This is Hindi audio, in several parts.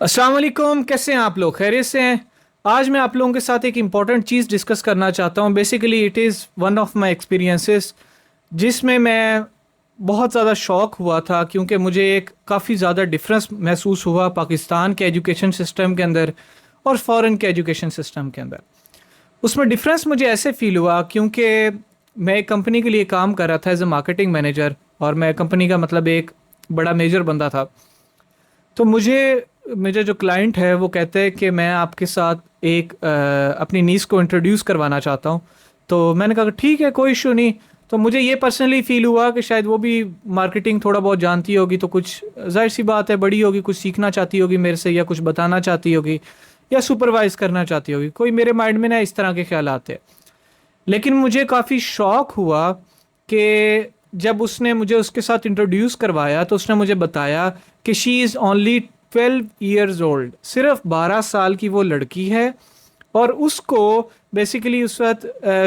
अस्सलाम वालेकुम, कैसे हैं आप लोग? खैरियत से हैं? आज मैं आप लोगों के साथ एक इम्पॉर्टेंट चीज़ डिस्कस करना चाहता हूँ। Basically it is one of my experiences जिसमें मैं बहुत ज़्यादा शॉक हुआ था, क्योंकि मुझे एक काफ़ी ज़्यादा डिफरेंस महसूस हुआ पाकिस्तान के एजुकेशन सिस्टम के अंदर और फ़ॉरेन के एजुकेशन सिस्टम के अंदर। उसमें डिफरेंस मुझे ऐसे फ़ील हुआ क्योंकि मैं एक कंपनी के लिए काम कर रहा था एज ए मार्केटिंग मैनेजर, और मैं कंपनी का मतलब एक बड़ा मेजर बंदा था। तो मुझे मेरे जो क्लाइंट है वो कहते हैं कि मैं आपके साथ एक अपनी नीस को इंट्रोड्यूस करवाना चाहता हूँ। तो मैंने कहा ठीक है, कोई इशू नहीं। तो मुझे ये पर्सनली फ़ील हुआ कि शायद वो भी मार्केटिंग थोड़ा बहुत जानती होगी, तो कुछ जाहिर सी बात है, बड़ी होगी, कुछ सीखना चाहती होगी मेरे से, या कुछ बताना चाहती होगी, या सुपरवाइज करना चाहती होगी। कोई मेरे माइंड में ना इस तरह के ख्याल आते। लेकिन मुझे काफ़ी शौक हुआ कि जब उसने मुझे उसके साथ इंट्रोड्यूस करवाया तो उसने मुझे बताया कि she is only 12 years old, सिर्फ 12 साल की वो लड़की है। और उसको बेसिकली उस वक्त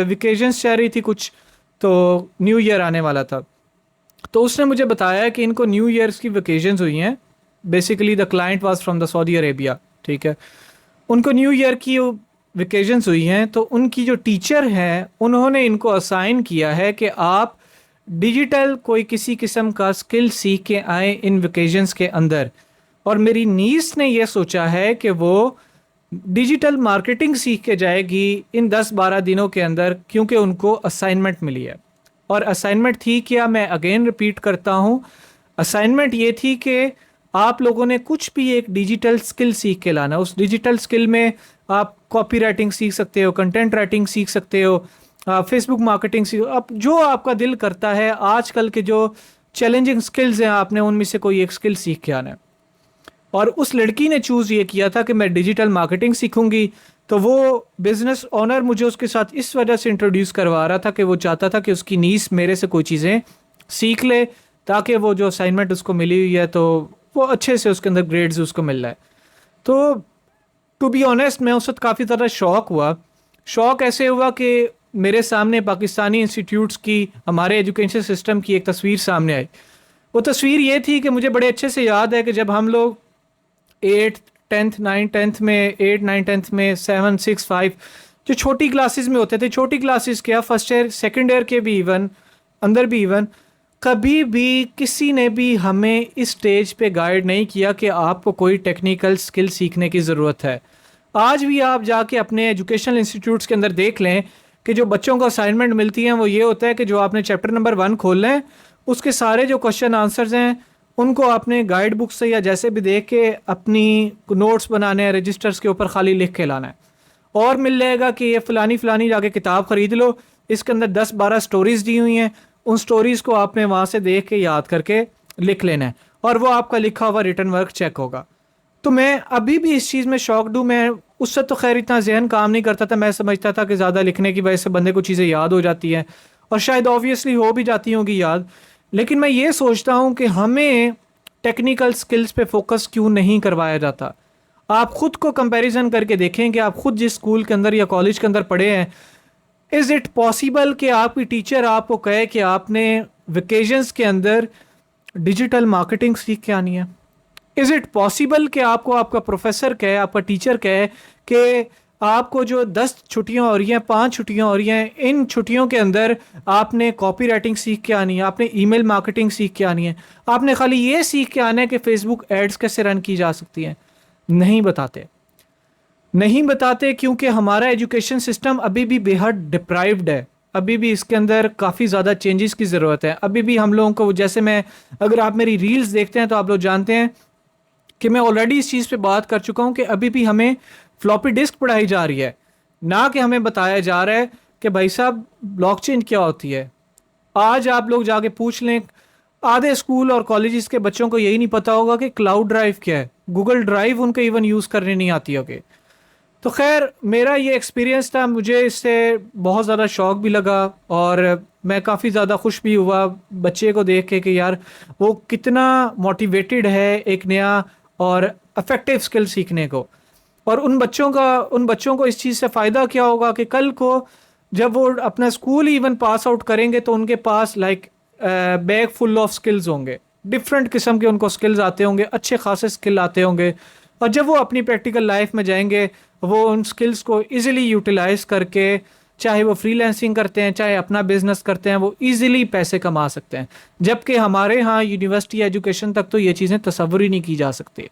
वेकेशंस चल रही थी कुछ, तो न्यू ईयर आने वाला था। तो उसने मुझे बताया कि इनको न्यू ईयर्स की वेकेशंस हुई हैं। Basically the client was from the Saudi Arabia, ठीक है। उनको न्यू ईयर की वेकेशंस हुई हैं, तो उनकी जो टीचर हैं उन्होंने इनको असाइन किया है कि आप डिजिटल कोई किसी किस्म का स्किल सीख के आए इन वेकेशंस के अंदर। और मेरी नीस ने यह सोचा है कि वो डिजिटल मार्केटिंग सीख के जाएगी इन 10-12 दिनों के अंदर, क्योंकि उनको असाइनमेंट मिली है। और असाइनमेंट थी क्या, मैं अगेन रिपीट करता हूँ, असाइनमेंट ये थी कि आप लोगों ने कुछ भी एक डिजिटल स्किल सीख के लाना। उस डिजिटल स्किल में आप कॉपी राइटिंग सीख सकते हो, कंटेंट राइटिंग सीख सकते हो, फेसबुक मार्केटिंग सीख, आप जो आपका दिल करता है। आजकल के जो चैलेंजिंग स्किल्स हैं, आपने उनमें से कोई एक स्किल सीख के आना है। और उस लड़की ने चूज़ ये किया था कि मैं डिजिटल मार्केटिंग सीखूंगी। तो वो बिजनेस ओनर मुझे उसके साथ इस वजह से इंट्रोड्यूस करवा रहा था कि वो चाहता था कि उसकी नीस मेरे से कोई चीज़ें सीख ले, ताकि वो जो असाइनमेंट उसको मिली हुई है तो वो अच्छे से उसके अंदर ग्रेड्स उसको मिल रहा है। तो टू बी ऑनेस्ट, मैं उस वक्त काफ़ी ज़्यादा शौक हुआ। शौक ऐसे हुआ कि मेरे सामने पाकिस्तानी इंस्टीट्यूट्स की, हमारे एजुकेशन सिस्टम की एक तस्वीर सामने आई। वो तस्वीर ये थी कि मुझे बड़े अच्छे से याद है कि जब हम लोग 8th 9th 10th में, 8 9 10th में, 7 6 5, जो छोटी क्लासेस में होते थे, छोटी क्लासेस क्या, फर्स्ट ईयर सेकेंड ईयर के भी इवन, अंदर भी इवन, कभी भी किसी ने भी हमें इस स्टेज पे गाइड नहीं किया कि आपको कोई टेक्निकल स्किल सीखने की ज़रूरत है। आज भी आप जाके अपने एजुकेशनल इंस्टीट्यूट्स के अंदर देख लें कि जो बच्चों को असाइनमेंट मिलती हैं वो ये होता है कि जो आपने चैप्टर नंबर 1 खोल लें, उसके सारे जो क्वेश्चन आंसर्स हैं उनको आपने गाइड बुक से या जैसे भी देख के अपनी नोट्स बनाने हैं, रजिस्टर्स के ऊपर खाली लिख के लाना है। और मिल जाएगा कि ये फ़लानी फ़लानी जाके किताब ख़रीद लो, इसके अंदर 10-12 स्टोरीज़ दी हुई हैं, उन स्टोरीज़ को आपने वहाँ से देख के याद करके लिख लेना है, और वो आपका लिखा हुआ रिटर्न वर्क चेक होगा। तो मैं अभी भी इस चीज़ में शॉक्ड हूँ। मैं उससे तो खैर इतना जहन काम नहीं करता था, मैं समझता था कि ज़्यादा लिखने की वजह से बंदे को चीज़ें याद हो जाती हैं, और शायद ऑब्वियसली हो भी जाती होंगी याद। लेकिन मैं ये सोचता हूँ कि हमें टेक्निकल स्किल्स पे फोकस क्यों नहीं करवाया जाता। आप खुद को कंपैरिजन करके देखें कि आप खुद जिस स्कूल के अंदर या कॉलेज के अंदर पढ़े हैं, इज़ इट पॉसिबल कि आपकी टीचर आपको कहे कि आपने वेकेशंस के अंदर डिजिटल मार्केटिंग सीख के आनी है? इज़ इट पॉसिबल कि आपको आपका प्रोफेसर कहे, आपका टीचर कहे कि आपको जो 10 छुट्टियां हो रही हैं, 5 छुट्टियां हो रही हैं, इन छुट्टियों के अंदर आपने कॉपी राइटिंग सीख के आनी है, आपने ईमेल मार्केटिंग सीख के आनी है, आपने खाली ये सीख के आना है कि फेसबुक एड्स कैसे रन की जा सकती हैं? नहीं बताते। नहीं बताते क्योंकि हमारा एजुकेशन सिस्टम अभी भी बेहद डिप्राइव्ड है। अभी भी इसके अंदर काफ़ी ज़्यादा चेंजेस की ज़रूरत है। अभी भी हम लोगों को, जैसे मैं, अगर आप मेरी रील्स देखते हैं तो आप लोग जानते हैं कि मैं ऑलरेडी इस चीज़ पे बात कर चुका हूँ कि अभी भी हमें फ्लॉपी डिस्क पढ़ाई जा रही है, ना कि हमें बताया जा रहा है कि भाई साहब ब्लॉकचेन क्या होती है। आज आप लोग जाके पूछ लें, आधे स्कूल और कॉलेजेस के बच्चों को यही नहीं पता होगा कि क्लाउड ड्राइव क्या है, गूगल ड्राइव उनको इवन यूज़ करने नहीं आती होगी। तो खैर, मेरा ये एक्सपीरियंस था, मुझे इससे बहुत ज़्यादा शौक भी लगा, और मैं काफ़ी ज़्यादा खुश भी हुआ बच्चे को देख के कि यार वो कितना मोटिवेटेड है एक नया और अफेक्टिव स्किल सीखने को। और उन बच्चों को इस चीज़ से फ़ायदा क्या होगा कि कल को जब वो अपना स्कूल इवन पास आउट करेंगे तो उनके पास like bag full of skills होंगे, डिफरेंट किस्म के उनको स्किल्स आते होंगे, अच्छे खासे स्किल आते होंगे, और जब वो अपनी प्रैक्टिकल लाइफ में जाएंगे वो उन स्किल्स को इजीली यूटिलाइज करके, चाहे वो फ्रीलांसिंग करते हैं चाहे अपना बिजनेस करते हैं, वो इजीली पैसे कमा सकते हैं। जबकि हमारे यहाँ यूनिवर्सिटी एजुकेशन तक तो ये चीज़ें तस्वुर ही नहीं की जा सकती।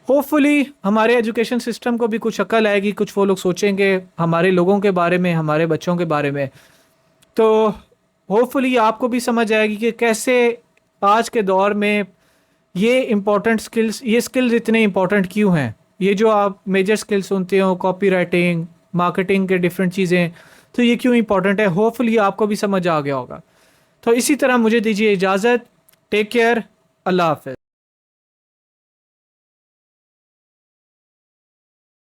होपफुली हमारे एजुकेशन सिस्टम को भी कुछ अकल आएगी, कुछ वो लोग सोचेंगे हमारे लोगों के बारे में, हमारे बच्चों के बारे में। तो होपफुली आपको भी समझ आएगी कि कैसे आज के दौर में ये इम्पोर्टेंट स्किल्स, ये स्किल्स इतने इम्पोर्टेंट क्यों हैं। ये जो आप मेजर स्किल्स सुनते हो, कॉपी राइटिंग, मार्केटिंग के डिफरेंट चीज़ें, तो ये क्यों इंपॉर्टेंट है। होपफुली आपको भी समझ आ गया होगा। तो इसी तरह मुझे दीजिए इजाज़त। Take care. अल्लाह हाफ़िज़।